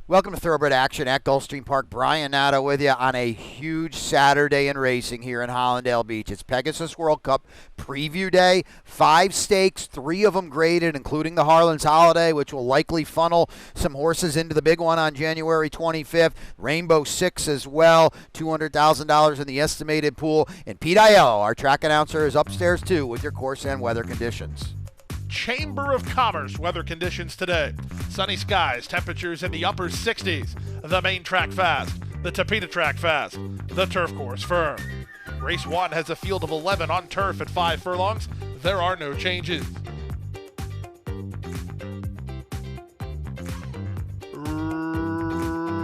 Welcome to Thoroughbred Action at Gulfstream Park. Brian Nato with you on a huge Saturday in racing here in Hollandale Beach. It's Pegasus World Cup preview day. 5 stakes, 3 of them graded, including the Harlan's Holiday, which will likely funnel some horses into the big one on January 25th. Rainbow 6 as well, $200,000 in the estimated pool. And Pete Aiello, our track announcer, is upstairs too with your course and weather conditions. Chamber of Commerce weather conditions today. Sunny skies, temperatures in the upper 60s. The main track fast, the Tapeta track fast, the turf course firm. Race 1 has a field of 11 on turf at 5 furlongs. There are no changes.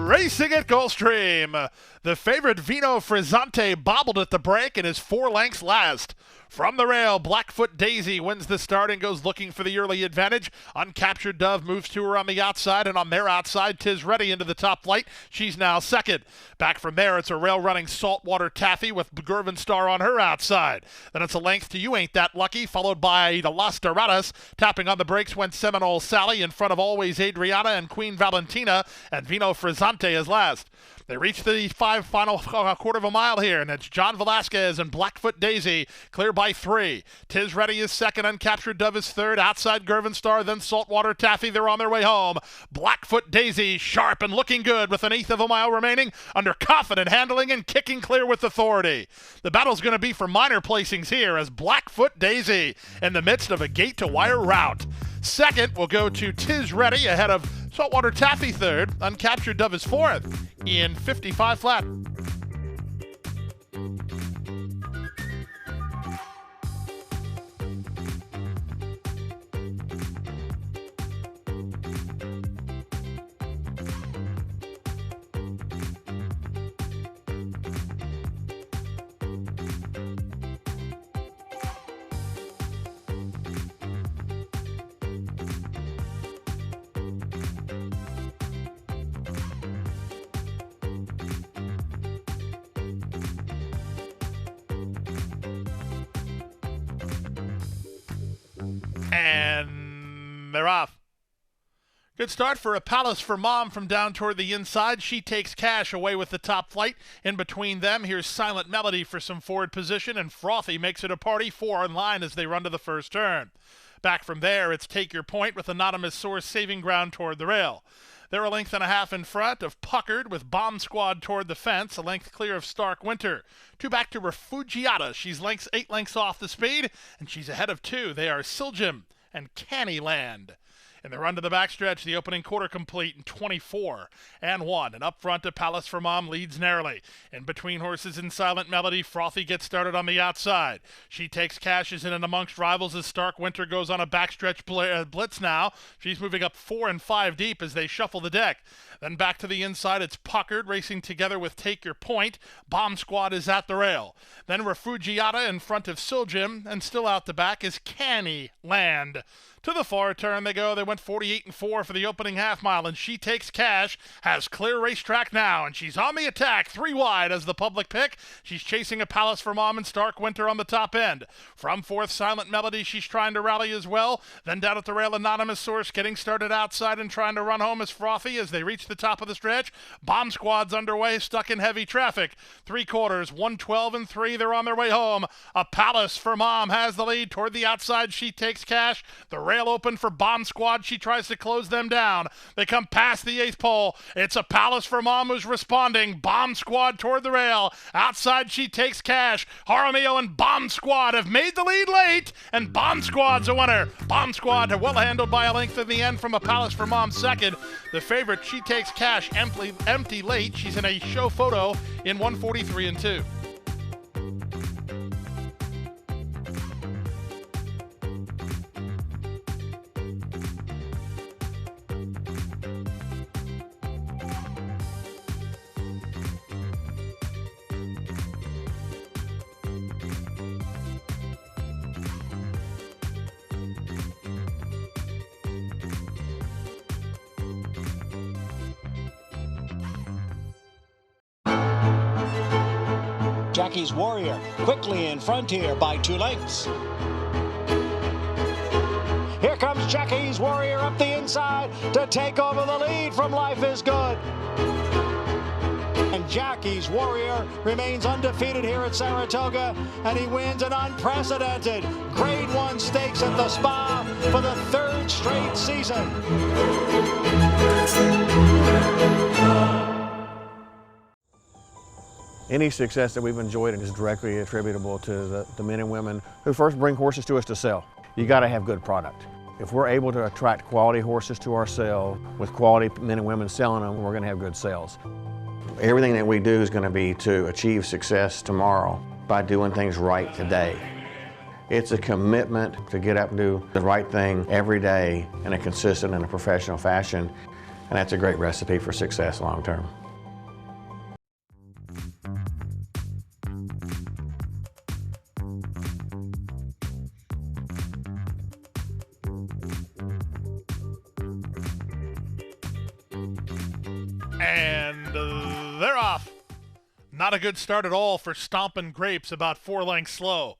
Racing at Gulfstream. The favorite Vino Frizzante bobbled at the break and is 4 lengths last. From the rail, Blackfoot Daisy wins the start and goes looking for the early advantage. Uncaptured Dove moves to her on the outside, and on their outside, Tis Ready into the top flight. She's now second. Back from there, it's a rail-running Saltwater Taffy with Gervin Star on her outside. Then it's a length to You Ain't That Lucky, followed by the Las Doradas. Tapping on the brakes went Seminole Sally in front of Always Adriana and Queen Valentina, and Vino Frizzante is last. They reach the final quarter of a mile here, and it's John Velasquez and Blackfoot Daisy clear by 3. Tis Ready is second, Uncaptured Dove is third, outside Gervin Star, then Saltwater Taffy. They're on their way home. Blackfoot Daisy sharp and looking good with 1/8 of a mile remaining, under confident handling and kicking clear with authority. The battle's going to be for minor placings here as Blackfoot Daisy in the midst of a gate-to-wire rout. Second will go to Tis Ready ahead of Saltwater Taffy third. Uncaptured Dove is fourth in 55 flat. And they're off. Good start for A Palace for Mom from down toward the inside. She takes Cash away with the top flight. In between them, here's Silent Melody for some forward position, and Frothy makes it a party. 4 in line as they run to the first turn. Back from there, it's Take Your Point with Anonymous Source saving ground toward the rail. They're a length and a half in front of Puckered with Bomb Squad toward the fence, a length clear of Stark Winter. 2 back to Refugiata. She's 8 lengths off the speed, and she's ahead of 2. They are Siljim and Cannyland. In the run to the backstretch, the opening quarter complete in 24 and 1. And up front, A Palace for Mom leads narrowly. In between horses in Silent Melody, Frothy gets started on the outside. She takes Cashes in and amongst rivals as Stark Winter goes on a backstretch blitz now. She's moving up 4 and 5 deep as they shuffle the deck. Then back to the inside, it's Puckered racing together with Take Your Point. Bomb Squad is at the rail. Then Refugiata in front of Siljim, and still out the back is Cannyland. To the far turn they go. They went 48 and 4 for the opening half mile, and She Takes Cash has clear racetrack now, and she's on the attack, 3 wide as the public pick. She's chasing A Palace for Mom and Stark Winter on the top end. From fourth, Silent Melody, she's trying to rally as well. Then down at the rail, Anonymous Source getting started outside and trying to run home is Frothy as they reach the top of the stretch. Bomb Squad's underway, stuck in heavy traffic. 3 quarters, 112 and 3. They're on their way home. A Palace for Mom has the lead toward the outside. She Takes Cash. The rail open for Bomb Squad. She tries to close them down. They come past the 8th pole. It's A Palace for Mom who's responding. Bomb Squad toward the rail. Outside, She Takes Cash. Jaramillo and Bomb Squad have made the lead late, and Bomb Squad's a winner. Bomb Squad well handled by a length in the end from A Palace for Mom second. The favorite, She Takes Cash, empty late. She's in a show photo in 143 and 2. Jackie's Warrior quickly in front here by 2 lengths. Here comes Jackie's Warrior up the inside to take over the lead from Life is Good. And Jackie's Warrior remains undefeated here at Saratoga, and he wins an unprecedented Grade 1 stakes at the Spa for the 3rd straight season. Any success that we've enjoyed is directly attributable to the men and women who first bring horses to us to sell. You got to have good product. If we're able to attract quality horses to our sale with quality men and women selling them, we're going to have good sales. Everything that we do is going to be to achieve success tomorrow by doing things right today. It's a commitment to get up and do the right thing every day in a consistent and a professional fashion, and that's a great recipe for success long term. And they're off. Not a good start at all for Stompin' Grapes, about 4 lengths slow.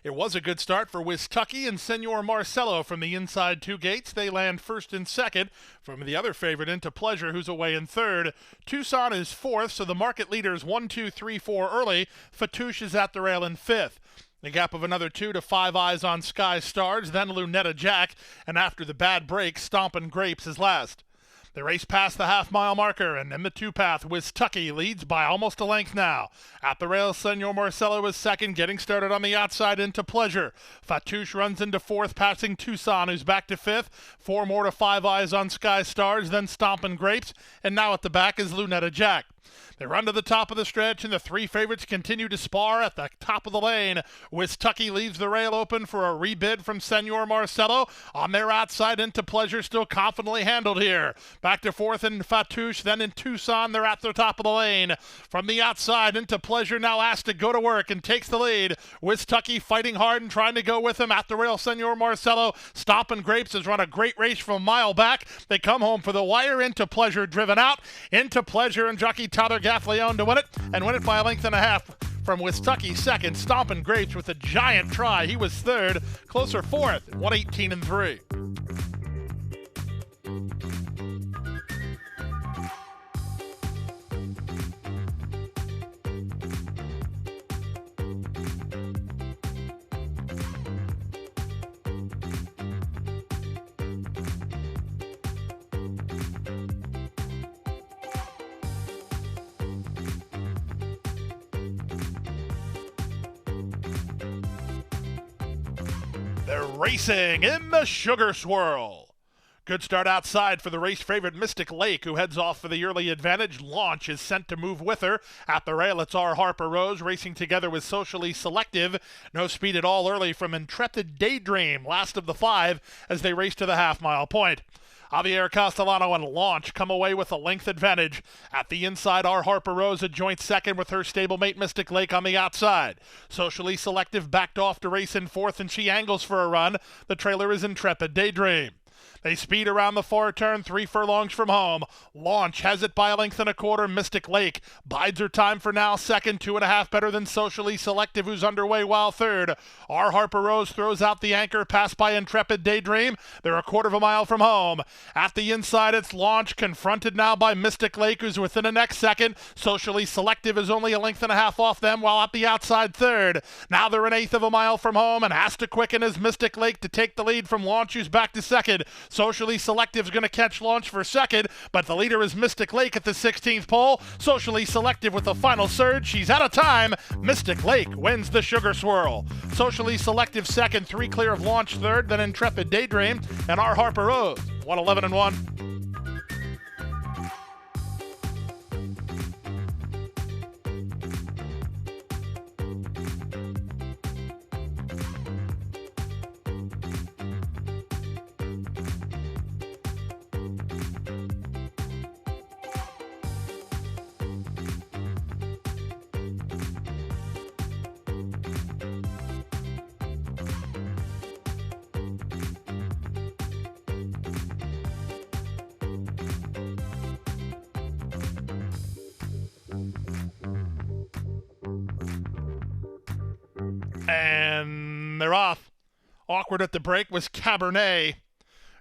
It was a good start for Wistucky and Senor Marcello from the inside 2 gates. They land first and second from the other favorite Into Pleasure, who's away in third. Tucson is fourth, so the market leaders 1, 2, 3, 4 early. Fatouche is at the rail in fifth. The gap of another 2 to 5 Eyes on Sky Stars, then Lunetta Jack, and after the bad break, Stompin' Grapes is last. They race past the half-mile marker, and in the 2-path, Wistucky leads by almost a length now. At the rail, Senor Marcello is second, getting started on the outside Into Pleasure. Fatouche runs into fourth, passing Tucson, who's back to fifth. 4 more to 5 Eyes on Sky Stars, then Stompin' Grapes, and now at the back is Lunetta Jack. They run to the top of the stretch, and the 3 favorites continue to spar at the top of the lane. Wistucky leaves the rail open for a rebid from Senor Marcello. On their outside, Into Pleasure still confidently handled here. Back to fourth in Fatouche, then in Tucson, they're at the top of the lane. From the outside, Into Pleasure now asked to go to work and takes the lead. Wistucky fighting hard and trying to go with him. At the rail, Senor Marcello. Stompin' Grapes has run a great race from a mile back. They come home for the wire. Into Pleasure driven out. Into Pleasure and jockey Tyler Gaffleone to win it, and win it by a length and a half from Wistucky second. Stompin' Grapes with a giant try. He was third, closer fourth, 118 and 3. They're racing in the Sugar Swirl. Good start outside for the race favorite Mystic Lake, who heads off for the early advantage. Launch is sent to move with her. At the rail, it's R. Harper Rose racing together with Socially Selective. No speed at all early from Intrepid Daydream, last of the 5, as they race to the half-mile point. Javier Castellano and Launch come away with a length advantage. At the inside, R. Harper Rose a joint second with her stablemate Mystic Lake on the outside. Socially Selective backed off to race in fourth, and she angles for a run. The trailer is Intrepid Daydream. They speed around the far turn, 3 furlongs from home. Launch has it by a length and a quarter. Mystic Lake bides her time for now. Second, 2.5 better than Socially Selective, who's underway while third. R. Harper Rose throws out the anchor, passed by Intrepid Daydream. They're a 1/4 mile from home. At the inside, it's Launch, confronted now by Mystic Lake, who's within a next second. Socially Selective is only a length and a half off them, while at the outside third. Now they're 1/8 mile from home, and has to quicken as Mystic Lake to take the lead from Launch, who's back to second. Socially Selective is going to catch Launch for second, but the leader is Mystic Lake at the 16th pole. Socially Selective with the final surge. She's out of time. Mystic Lake wins the Sugar Swirl. Socially Selective second, 3 clear of Launch third, then Intrepid Daydream, and R. Harper Rose, 111 and 1. And they're off. Awkward at the break was Cabernet.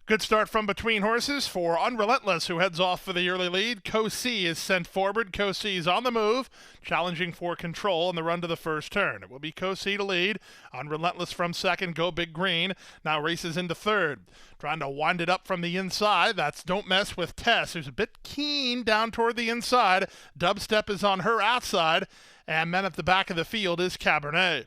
Good start from between horses for Unrelentless, who heads off for the early lead. Co-C is sent forward. Co-C is on the move, challenging for control in the run to the first turn. It will be Co-C to lead. Unrelentless from second. Go Big Green now races into third. Trying to wind it up from the inside. That's Don't Mess with Tess, who's a bit keen down toward the inside. Dubstep is on her outside. And then at the back of the field is Cabernet.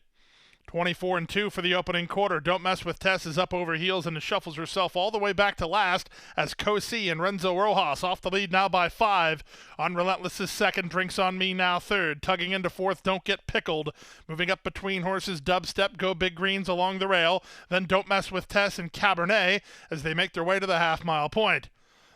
24-2 for the opening quarter. Don't Mess with Tess is up over heels and shuffles herself all the way back to last as Co-C and Renzo Rojas off the lead now by 5. Unrelentless is second. Drinks on Me now third. Tugging into fourth. Don't Get Pickled. Moving up between horses. Dubstep, Go Big Greens along the rail. Then Don't Mess with Tess and Cabernet as they make their way to the half-mile point.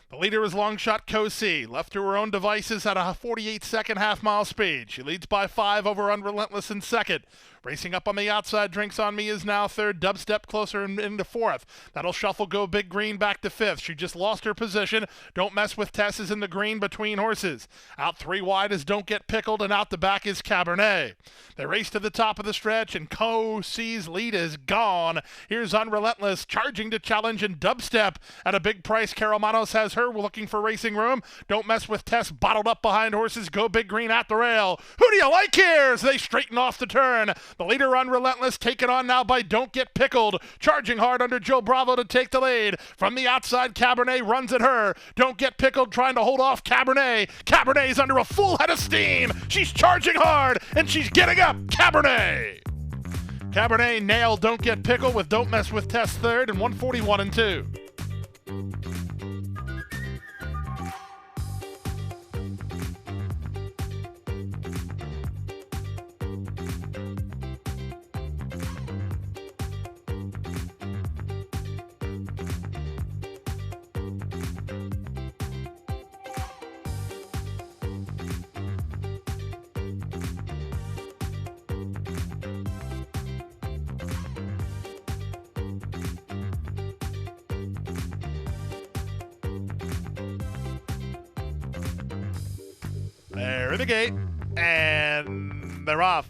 The leader is Longshot Co-C, left to her own devices at a 48-second half-mile speed. She leads by 5 over Unrelentless in second. Racing up on the outside, Drinks on Me is now third. Dubstep closer into fourth. That'll shuffle Go Big Green back to fifth. She just lost her position. Don't Mess with Tess is in the green between horses. Out 3 wide is Don't Get Pickled, and out the back is Cabernet. They race to the top of the stretch, and Co-C's lead is gone. Here's Unrelentless charging to challenge, and Dubstep at a big price. Carol Manos has her. We're looking for racing room. Don't Mess with Tess bottled up behind horses. Go Big Green at the rail. Who do you like here as they straighten off the turn? The leader, Unrelentless, taken on now by Don't Get Pickled. Charging hard under Joe Bravo to take the lead. From the outside, Cabernet runs at her. Don't Get Pickled trying to hold off Cabernet. Cabernet's under a full head of steam. She's charging hard, and she's getting up. Cabernet. Cabernet nailed Don't Get Pickled with Don't Mess with Tess third and 141-2. They're in the gate, and they're off.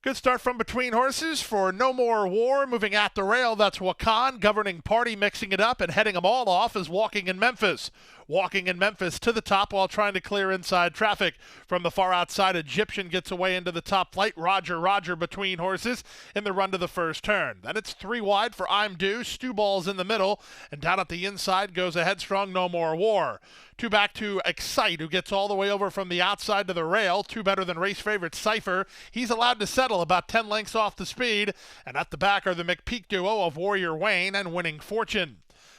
Good start from between horses for No More War. Moving at the rail, that's Wakan. Governing Party mixing it up and heading them all off is Walking in Memphis. Walking in Memphis to the top while trying to clear inside traffic. From the far outside, Egyptian gets away into the top flight. Roger between horses in the run to the first turn. Then it's 3 wide for I'm Due. Stu Ball's in the middle, and down at the inside goes a headstrong No More War. 2 back to Excite, who gets all the way over from the outside to the rail. 2 better than race favorite Cypher. He's allowed to settle about 10 lengths off the speed. And at the back are the McPeak duo of Warrior Wayne and Winning Fortune.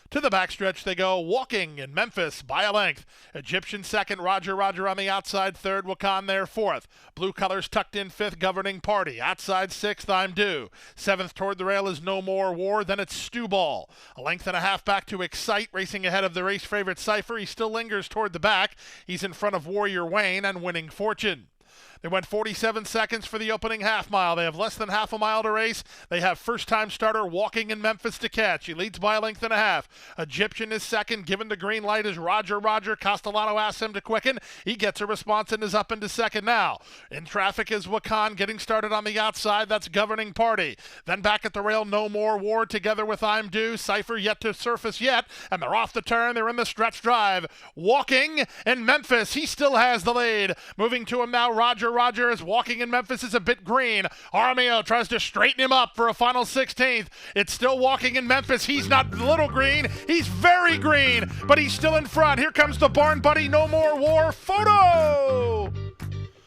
To the backstretch they go, Walking in Memphis by a length. Egyptian second, Roger on the outside third, Wakan there fourth. Blue colors tucked in fifth, Governing Party. Outside sixth, I'm Due. Seventh toward the rail is No More War, then it's Stu Ball. A length and a half back to Excite, racing ahead of the race favorite Cypher. He still lingers toward the back. He's in front of Warrior Wayne and Winning Fortune. They went 47 seconds for the opening half mile. They have less than half a mile to race. They have first-time starter Walking in Memphis to catch. He leads by a length and a half. Egyptian is second. Given the green light is Roger. Castellano asks him to quicken. He gets a response and is up into second now. In traffic is Wakan getting started on the outside. That's Governing Party. Then back at the rail, No More War together with I'm Due. Cypher yet to surface yet, and they're off the turn. They're in the stretch drive. Walking in Memphis. He still has the lead. Moving to him now, Roger is Walking in Memphis is a bit green. Armio tries to straighten him up for a final 16th. It's still Walking in Memphis. He's not little green. He's very green, but he's still in front. Here comes the Barn Buddy No More War photo.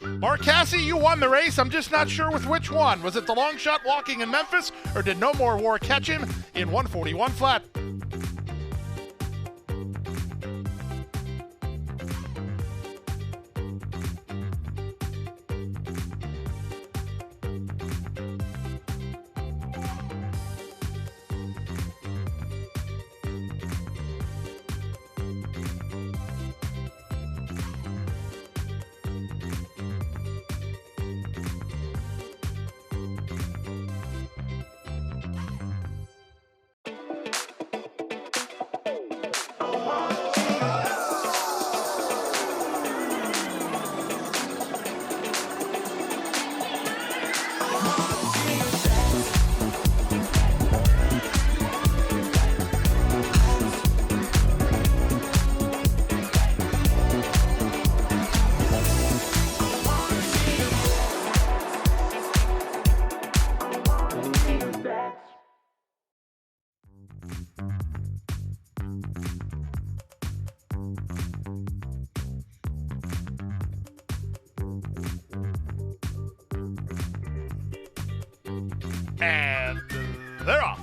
Mark Cassie, you won the race. I'm just not sure with which one. Was it the long shot Walking in Memphis, or did No More War catch him in 141 flat? And they're off.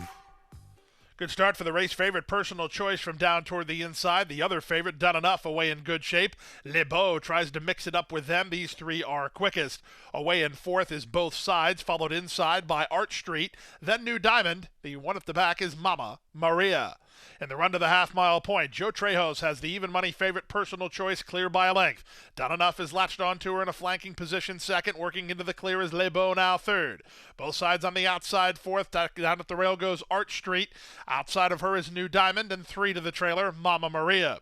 Good start for the race favorite, Personal Choice from down toward the inside. The other favorite, Done Enough, away in good shape. Le Beau tries to mix it up with them. These three are quickest. Away in fourth is Both Sides, followed inside by Arch Street. Then New Diamond. The one at the back is Mama Maria. In the run to the half-mile point, Joe Trejos has the even money favorite, Personal Choice, clear by a length. Done Enough is latched onto her in a flanking position second. Working into the clear is Le Beau now third. Both Sides on the outside fourth. Down at the rail goes Arch Street. Outside of her is New Diamond, and three to the trailer, Mama Maria.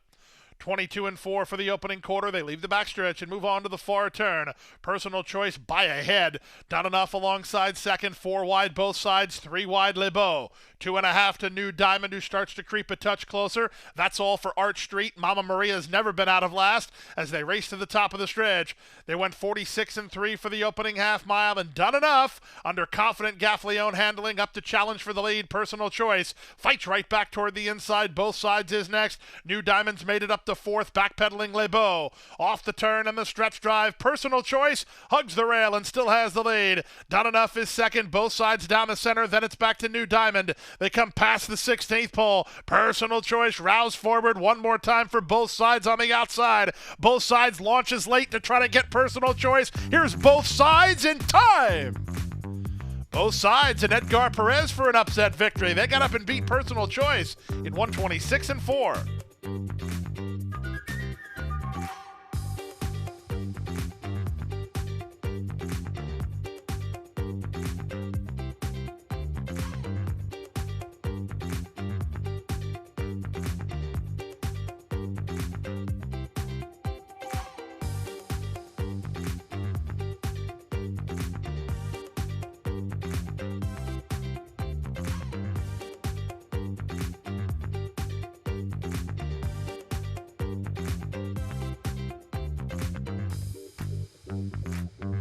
22 and 4 for the opening quarter. They leave the backstretch and move on to the far turn. Personal Choice by a head. Done Enough alongside second. 4 wide Both Sides. 3 wide Le Beau. 2.5 to New Diamond, who starts to creep a touch closer. That's all for Arch Street. Mama Maria's never been out of last as they race to the top of the stretch. They went 46 and 3 for the opening half mile, and Done Enough under confident Gaffleone handling up to challenge for the lead. Personal Choice fights right back toward the inside. Both Sides is next. New Diamond's made it up to fourth, backpedaling Le Beau. Off the turn and the stretch drive. Personal Choice hugs the rail and still has the lead. Done Enough is second. Both Sides down the center. Then it's back to New Diamond. They come past the 16th pole. Personal Choice rouse forward one more time for Both Sides on the outside. Both Sides launches late to try to get Personal Choice. Here's Both Sides in time. Both Sides and Edgar Perez for an upset victory. They got up and beat Personal Choice in 126 and 4.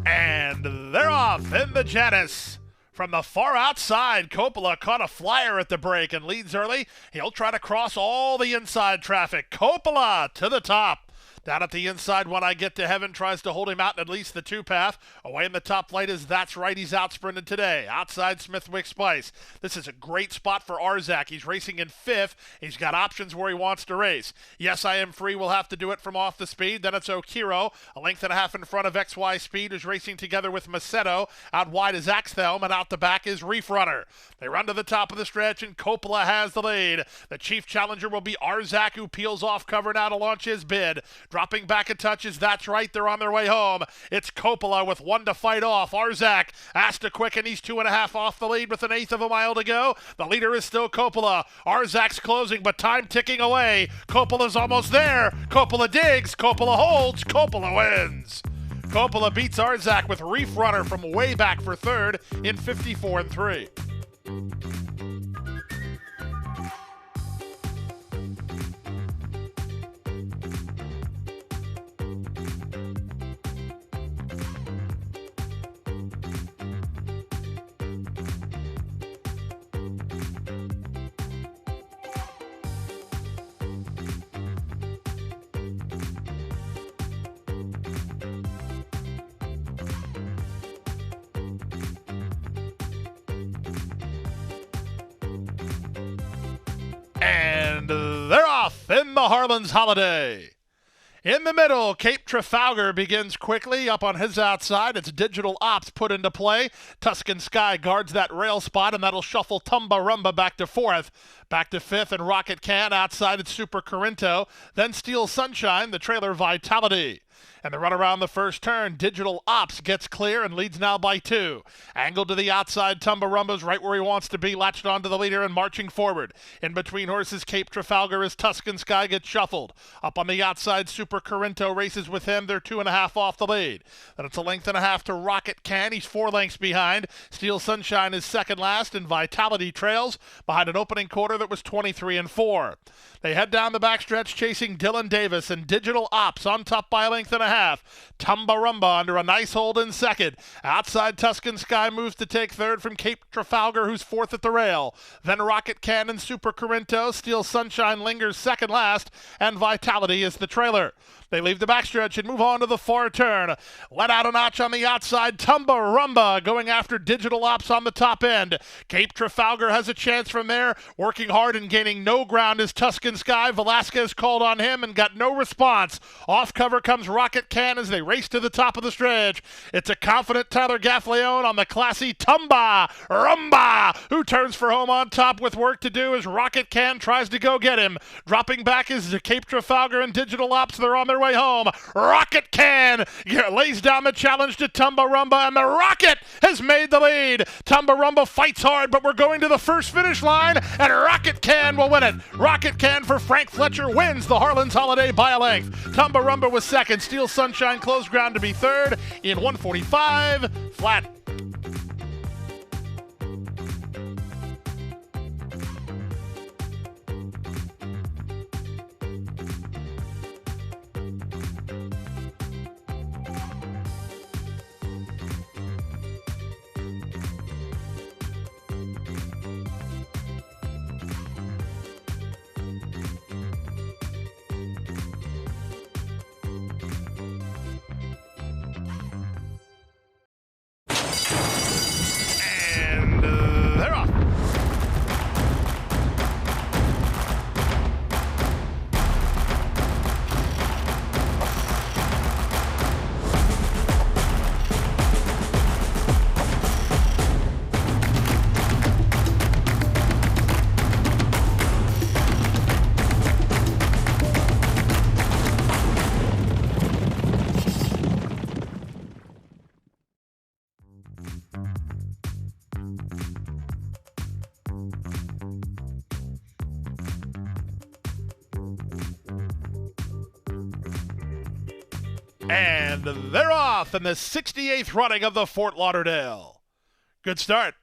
And they're off in the Janus. From the far outside, Coppola caught a flyer at the break and leads early. He'll try to cross all the inside traffic. Coppola to the top. Down at the inside, When I Get to Heaven tries to hold him out in at least the two path. Away in the top flight is That's Right, he's out sprinted today. Outside Smithwick Spice. This is a great spot for Arzak. He's racing in fifth. He's got options where he wants to race. Yes, I Am Free will have to do it from off the speed. Then it's Okiro, a length and a half in front of XY Speed, who's racing together with Macedo. Out wide is Axthelm, and out the back is Reef Runner. They run to the top of the stretch, and Coppola has the lead. The chief challenger will be Arzak, who peels off cover now to launch his bid. Dropping back a touch is That's Right. They're on their way home. It's Coppola with one to fight off. Arzak asked to quicken. He's 2.5 off the lead with an eighth of a mile to go. The leader is still Coppola. Arzak's closing, but time ticking away. Coppola's almost there. Coppola digs. Coppola holds. Coppola wins. Coppola beats Arzak with Reef Runner from way back for third in 54 and 3. And they're off in the Harlan's Holiday. In the middle, Cape Trafalgar begins quickly. Up on his outside, it's Digital Ops put into play. Tuscan Sky guards that rail spot, and that'll shuffle Tumba Rumba back to fourth. Back to fifth, and Rocket Can. Outside, it's Super Corinto. Then Steel Sunshine, the trailer Vitality. And the run around the first turn, Digital Ops gets clear and leads now by 2. Angled to the outside, Tumba Rumba's right where he wants to be, latched onto the leader and marching forward. In between horses, Cape Trafalgar as Tuscan Sky gets shuffled. Up on the outside, Super Corinto races with him. They're 2.5 off the lead. Then it's a length and a half to Rocket Can. He's 4 lengths behind. Steel Sunshine is second last, and Vitality trails behind an opening quarter that was 23 and 4. They head down the backstretch chasing Dylan Davis, and Digital Ops on top by a length length and a half. Tumbarumba under a nice hold in second. Outside Tuscan Sky moves to take third from Cape Trafalgar, who's fourth at the rail. Then Rocket Cannon, Super Corinto, Steel Sunshine lingers second last, and Vitality is the trailer. They leave the backstretch and move on to the far turn. Let out a notch on the outside. Tumbarumba going after Digital Ops on the top end. Cape Trafalgar has a chance from there. Working hard and gaining no ground is Tuscan Sky. Velasquez called on him and got no response. Off cover comes Rocket Can as they race to the top of the stretch. It's a confident Tyler Gaffleone on the classy Tumbarumba, who turns for home on top with work to do as Rocket Can tries to go get him. Dropping back is Cape Trafalgar and Digital Ops. They're on their way home. Rocket Can lays down the challenge to Tumbarumba, and the Rocket has made the lead. Tumbarumba fights hard, but we're going to the first finish line, and Rocket Can will win it. Rocket Can for Frank Fletcher wins the Harlan's Holiday by a length. Tumbarumba was second. Steel Sunshine closed ground to be third in 145 flat. They're off. And they're off in the 68th running of the Fort Lauderdale. Good start.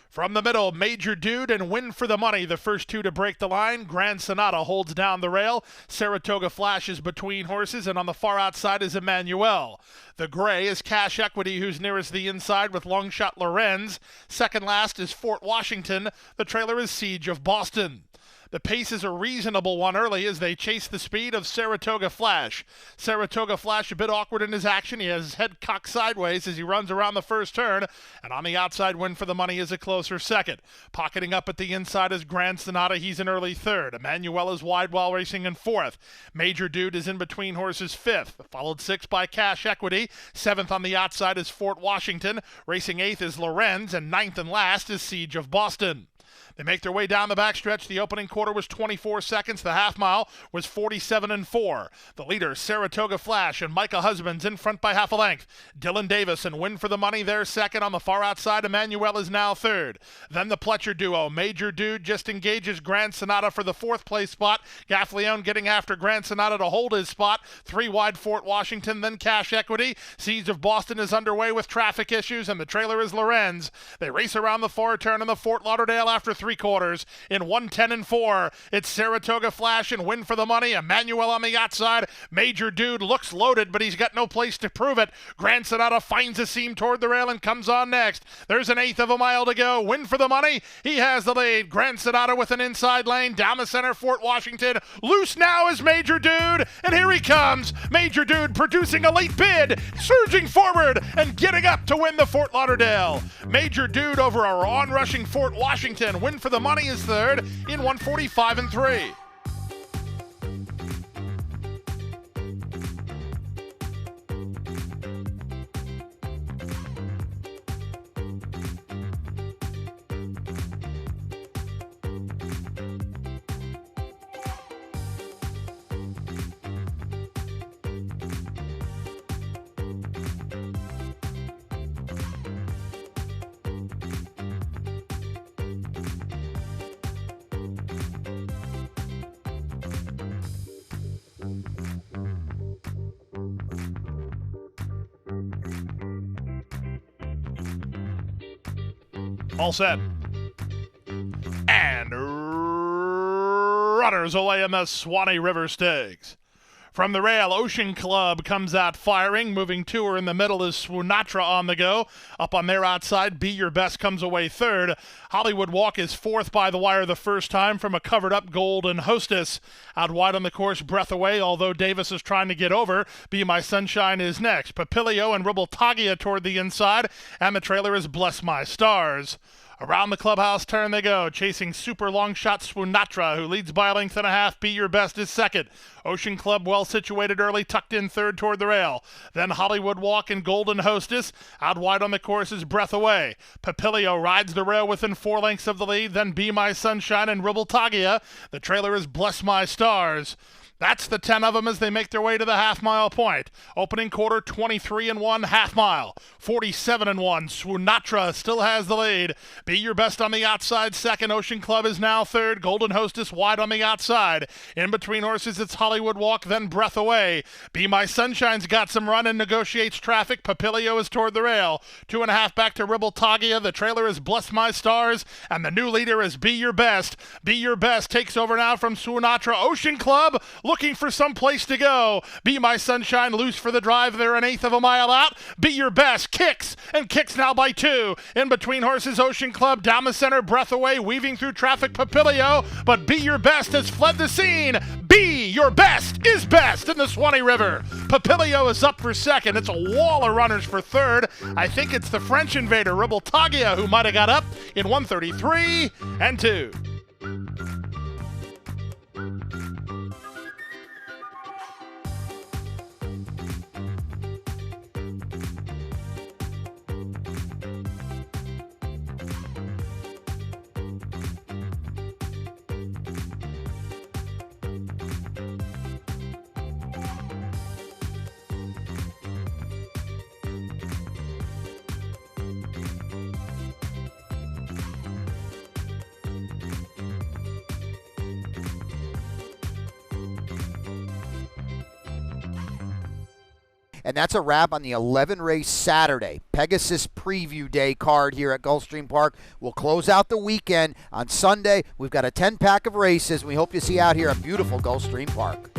From the middle, Major Dude and Win for the Money, the first two to break the line. Grand Sonata holds down the rail. Saratoga Flash is between horses, and on the far outside is Emmanuel. The gray is Cash Equity, who's nearest the inside with Longshot Lorenz. Second last is Fort Washington. The trailer is Siege of Boston. The pace is a reasonable one early as they chase the speed of Saratoga Flash. Saratoga Flash a bit awkward in his action. He has his head cocked sideways as he runs around the first turn. And on the outside, Win for the Money is a closer second. Pocketing up at the inside is Grand Sonata. He's an early third. Emmanuel is wide while racing in fourth. Major Dude is in between horses fifth. Followed sixth by Cash Equity. Seventh on the outside is Fort Washington. Racing eighth is Lorenz. And ninth and last is Siege of Boston. They make their way down the backstretch. The opening quarter was 24 seconds. The half mile was 47.4. The leader, Saratoga Flash, and Micah Husbands in front by half a length. Dylan Davis and Win for the Money there second. On the far outside, Emmanuel is now third. Then the Pletcher duo. Major Dude just engages Grand Sonata for the fourth place spot. Gaffleone getting after Grand Sonata to hold his spot. Three wide Fort Washington, then Cash Equity. Siege of Boston is underway with traffic issues, and the trailer is Lorenz. They race around the far turn in the Fort Lauderdale after three quarters in 1:10.4. It's Saratoga Flash and Win for the Money. Emmanuel on the outside. Major Dude looks loaded, but he's got no place to prove it. Grand Sonata finds a seam toward the rail and comes on next. There's an eighth of a mile to go. Win for the Money. He has the lead. Grand Sonata with an inside lane. Down the center, Fort Washington. Loose now is Major Dude, and here he comes. Major Dude producing a late bid, surging forward and getting up to win the Fort Lauderdale. Major Dude over our on-rushing Fort Washington. Win for the Money is third in 1:45.3. All set. And runners away in the Swanee River Stakes. From the rail, Ocean Club comes out firing. Moving to her in the middle is Swoonatra on the go. Up on their outside, Be Your Best comes away third. Hollywood Walk is fourth by the wire the first time from a covered-up Golden Hostess. Out wide on the course, Breath Away, although Davis is trying to get over. Be My Sunshine is next. Papilio and Ribble-Tagia toward the inside, and the trailer is Bless My Stars. Around the clubhouse turn they go, chasing super long shot Swoonatra, who leads by a length and a half. Be Your Best is second. Ocean Club well situated early, tucked in third toward the rail. Then Hollywood Walk and Golden Hostess. Out wide on the course is Breath Away. Papilio rides the rail within 4 lengths of the lead, then Be My Sunshine and Ribble-Tagia. The trailer is Bless My Stars. That's the 10 of them as they make their way to the half-mile point. Opening quarter, 23-1, half-mile. 47-1, Swoonatra still has the lead. Be Your Best on the outside, second. Ocean Club is now third. Golden Hostess wide on the outside. In between horses, it's Hollywood Walk, then Breath Away. Be My Sunshine's got some run and negotiates traffic. Papilio is toward the rail. 2.5 back to Ribble-Tagia. The trailer is Bless My Stars, and the new leader is Be Your Best. Be Your Best takes over now from Swoonatra. Ocean Club looking for some place to go. Be My Sunshine loose for the drive. They're 1/8 of a mile out. Be Your Best kicks now by 2. In between horses, Ocean Club down the center, Breath Away, weaving through traffic, Papilio, but Be Your Best has fled the scene. Be Your Best is best in the Swanee River. Papilio is up for second. It's a wall of runners for third. I think it's the French invader, Ribble-Tagia, who might have got up in 1:33-2. And that's a wrap on the 11-race Saturday Pegasus Preview Day card here at Gulfstream Park. We'll close out the weekend on Sunday. We've got a 10-pack of races. We hope you see you out here at beautiful Gulfstream Park.